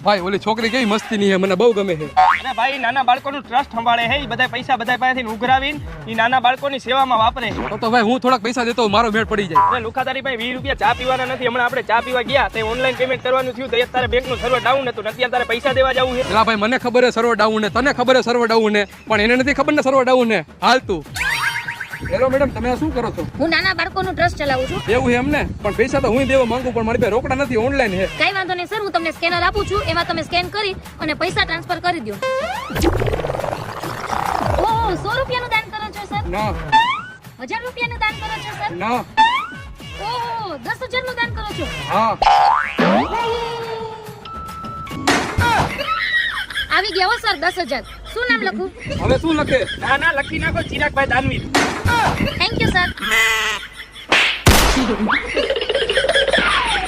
ભાઈ ઓલી છોકરી કેવી મસ્તીની છે, મને બહુ ગમે છે. અને ભાઈ નાના બાળકોનું ટ્રસ્ટ સંભાળે છે, ઈ બધા પૈસા બધા પાસેથી ઉઘરાવીને ઈ નાના બાળકોની સેવામાં વાપરે છે. તો ભાઈ હું થોડાક પૈસા દેતો મારો મેળ પડી જાય. અને લુખાતારી ભાઈ 20 રૂપિયા ચા પીવાના નથી. હમણાં આપણે ચા પીવા ગયા તે ઓનલાઈન પેમેન્ટ કરવાનું થયું તો તારે બેંકનું સર્વર ડાઉન હતું, અત્યારે તારે પૈસા દેવા જવું છે. એલા ભાઈ મને ખબર છે સર્વર ડાઉન ને, તને ખબર છે સર્વર ડાઉન ને, પણ એને નથી ખબર ને સર્વર ડાઉન ને. હાલ તું. હેલો મેડમ, તમે આ શું કરો છો? હું નાના બાળકોનું ટ્રસ્ટ ચલાવું છું. એવું છે એમને? પણ પૈસા તો હું દેવા માંગુ, પણ મારી પાસે રોકડા નથી, ઓનલાઈન છે. કઈ વાંધો નહીં સર, હું તમને સ્કેનર આપું છું, એમાં તમે સ્કેન કરી અને પૈસા ટ્રાન્સફર કરી દો. ઓહ, 100 રૂપિયાનું દાન કરો છો સર? ના 1000 રૂપિયાનું દાન કરો છો સર? ના. ઓહ, 10,000 નું દાન કરો છો? હા. આવી ગયા હો સર 10,000. શું નામ લખું? હવે શું લખે? ના ના લખી નાખો Chiragbhai Danveer. Thank you sir.